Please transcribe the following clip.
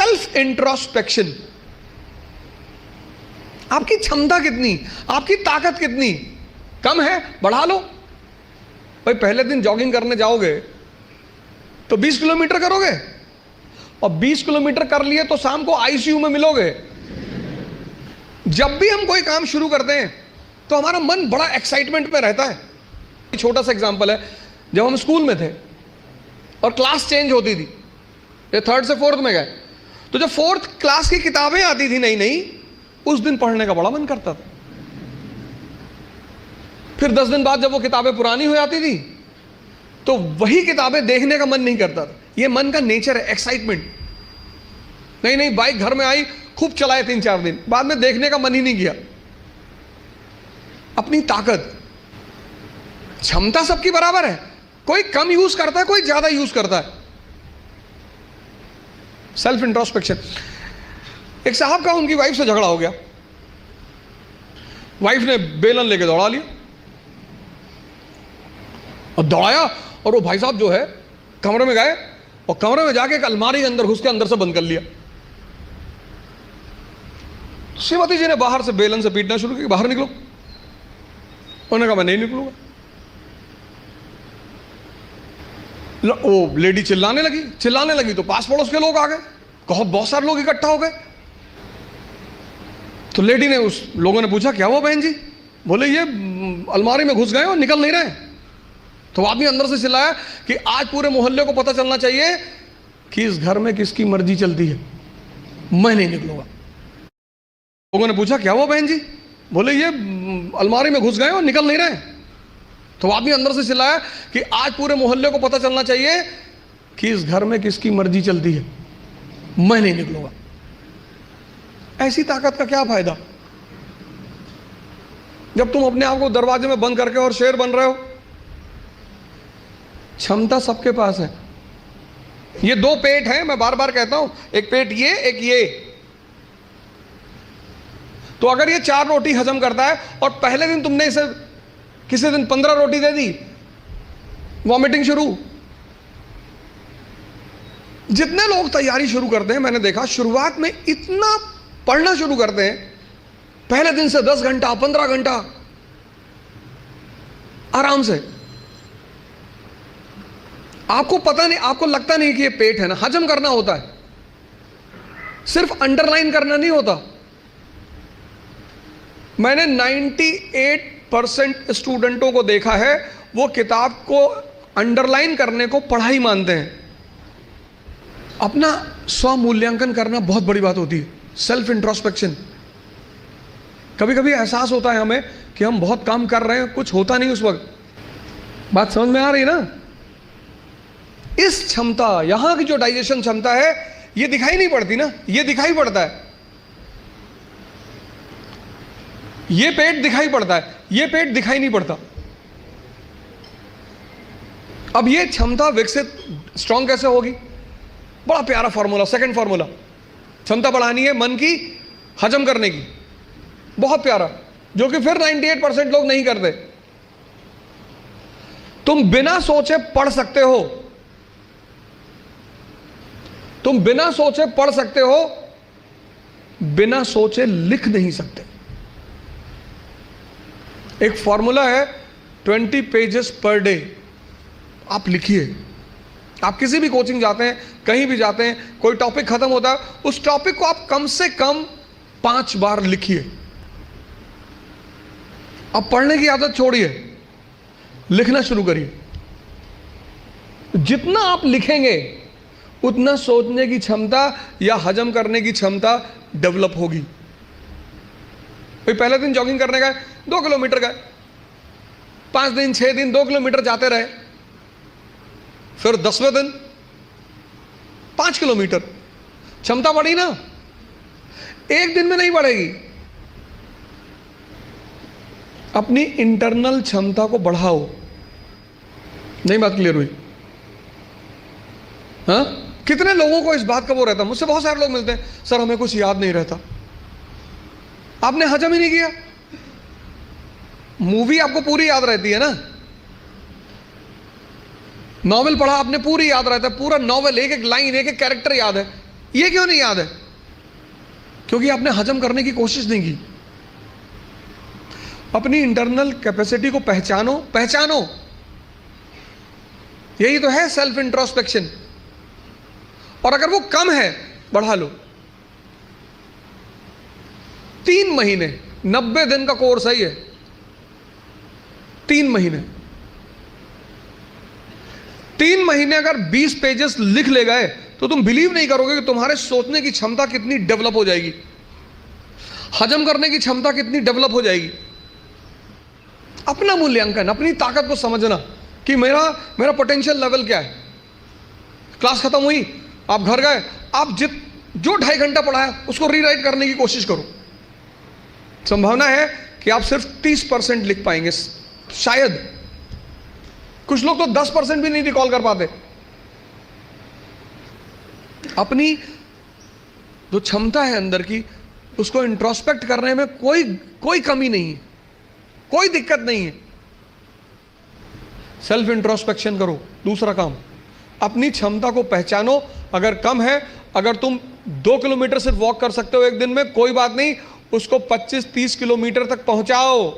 Self introspection. आपकी क्षमता कितनी, आपकी ताकत कितनी कम है, बढ़ा लो। भाई पहले दिन जॉगिंग करने जाओगे तो 20 किलोमीटर करोगे, और 20 किलोमीटर कर लिए तो शाम को आईसीयू में मिलोगे। जब भी हम कोई काम शुरू करते हैं तो हमारा मन बड़ा एक्साइटमेंट में रहता है। छोटा सा एग्जांपल है, जब हम स्कूल में थे और क्लास चेंज होती थी, ये 3rd से 4th में गए, तो जब 4th क्लास की किताबें आती थी नई नई, उस दिन पढ़ने का बड़ा मन करता था। फिर 10 दिन बाद जब वो किताबें पुरानी हो जाती थी तो वही किताबें देखने का मन नहीं करता था। ये मन का नेचर है, एक्साइटमेंट। नहीं नहीं, बाइक घर में आई, खूब चलाए 3-4 दिन, बाद में देखने का मन ही नहीं किया। अपनी ताकत, क्षमता सबकी बराबर है, कोई कम यूज करता है, कोई ज्यादा यूज करता है। Self introspection. एक साहब का उनकी वाइफ से झगड़ा हो गया, वाइफ ने बेलन लेके दौड़ा लिया और दौड़ाया, और वो भाई साहब जो है कमरे में गए और कमरे में जाके एक अलमारी के अंदर घुस के अंदर से बंद कर लिया। श्रीमती जी ने बाहर से बेलन से पीटना शुरू किया, बाहर निकलो। उन्होंने कहा मैं नहीं निकलूंगा। वो लेडी चिल्लाने लगी तो पास पड़ोस के लोग आ गए, बहुत सारे लोग इकट्ठा हो गए। तो लेडी ने, उस लोगों ने पूछा क्या हुआ बहन जी? बोले ये अलमारी में घुस गए और निकल नहीं रहे। तो आदमी अंदर से चिल्लाया कि आज पूरे मोहल्ले को पता चलना चाहिए कि इस घर में किसकी मर्जी चलती है, मैं नहीं निकलूंगा। लोगों ने पूछा क्या हुआ बहन जी? बोले ये अलमारी में घुस गए और निकल नहीं रहे। तो आदमी अंदर से चिल्लाया कि आज पूरे मोहल्ले को पता चलना चाहिए कि इस घर में किसकी मर्जी चलती है, मैं नहीं निकलूंगा। ऐसी ताकत का क्या फायदा जब तुम अपने आप को दरवाजे में बंद करके और शेर बन रहे हो। क्षमता सबके पास है। ये 2 पेट हैं, मैं बार बार कहता हूं, एक पेट ये, एक ये। तो अगर ये 4 रोटी हजम करता है और पहले दिन तुमने इसे किसी दिन 15 रोटी दे दी, वॉमिटिंग शुरू। जितने लोग तैयारी शुरू करते हैं, मैंने देखा शुरुआत में इतना पढ़ना शुरू करते हैं, पहले दिन से 10 घंटा 15 घंटा आराम से। आपको पता नहीं, आपको लगता नहीं कि ये पेट है ना, हजम करना होता है, सिर्फ अंडरलाइन करना नहीं होता। मैंने 98% स्टूडेंटों को देखा है, वो किताब को अंडरलाइन करने को पढ़ाई मानते हैं। अपना स्व मूल्यांकन करना बहुत बड़ी बात होती है, सेल्फ इंट्रोस्पेक्शन। कभी कभी एहसास होता है हमें कि हम बहुत काम कर रहे हैं, कुछ होता नहीं उस वक्त। बात समझ में आ रही ना? इस क्षमता, यहां की जो डाइजेशन क्षमता है, ये दिखाई नहीं पड़ती ना, ये दिखाई पड़ता है। ये पेट दिखाई पड़ता है, ये पेट दिखाई नहीं पड़ता। अब ये क्षमता विकसित स्ट्रांग कैसे होगी? बड़ा प्यारा फॉर्मूला, सेकंड फॉर्मूला। क्षमता बढ़ानी है मन की, हजम करने की, बहुत प्यारा, जो कि फिर 98% लोग नहीं करते। तुम बिना सोचे पढ़ सकते हो, तुम बिना सोचे पढ़ सकते हो, बिना सोचे लिख नहीं सकते। एक फॉर्मूला है 20 पेजेस पर डे। आप लिखिए। आप किसी भी कोचिंग जाते हैं, कहीं भी जाते हैं, कोई टॉपिक खत्म होता है, उस टॉपिक को आप कम से कम 5 बार लिखिए। अब पढ़ने की आदत छोड़िए, लिखना शुरू करिए। जितना आप लिखेंगे उतना सोचने की क्षमता या हजम करने की क्षमता डेवलप होगी। भाई पहले दिन जॉगिंग करने गए, 2 किलोमीटर गए, 5 दिन 6 दिन 2 किलोमीटर जाते रहे, फिर 10वें दिन 5 किलोमीटर। क्षमता बढ़ी ना? एक दिन में नहीं बढ़ेगी। अपनी इंटरनल क्षमता को बढ़ाओ। नहीं बात क्लियर हुई? हाँ, कितने लोगों को इस बात का वो रहता, मुझसे बहुत सारे लोग मिलते हैं, सर हमें कुछ याद नहीं रहता। आपने हजम ही नहीं किया। मूवी आपको पूरी याद रहती है ना, नॉवेल पढ़ा आपने पूरी याद रहता है, पूरा नॉवेल, एक एक लाइन, एक एक कैरेक्टर याद है, ये क्यों नहीं याद है? क्योंकि आपने हजम करने की कोशिश नहीं की। अपनी इंटरनल कैपेसिटी को पहचानो, पहचानो। यही तो है सेल्फ इंट्रोस्पेक्शन। और अगर वो कम है, बढ़ा लो। 3 महीने, 90 दिन का कोर्स है ये। 3 महीने, 3 महीने अगर 20 पेजेस लिख ले गए तो तुम बिलीव नहीं करोगे कि तुम्हारे सोचने की क्षमता कितनी डेवलप हो जाएगी, हजम करने की क्षमता कितनी डेवलप हो जाएगी। अपना मूल्यांकन, अपनी ताकत को समझना कि मेरा पोटेंशियल लेवल क्या है। क्लास खत्म हुई, आप घर गए, आप जो 2.5 घंटा पढ़ा है उसको रीराइट करने की कोशिश करो। संभावना है कि आप सिर्फ 30% लिख पाएंगे, शायद। कुछ लोग तो 10% भी नहीं रिकॉल कर पाते। अपनी जो क्षमता है अंदर की, उसको इंट्रोस्पेक्ट करने में कोई कमी नहीं है, कोई दिक्कत नहीं है। सेल्फ इंट्रोस्पेक्शन करो। दूसरा काम, अपनी क्षमता को पहचानो। अगर कम है, अगर तुम 2 किलोमीटर सिर्फ वॉक कर सकते हो एक दिन में, कोई बात नहीं, उसको 25-30 किलोमीटर तक पहुंचाओ।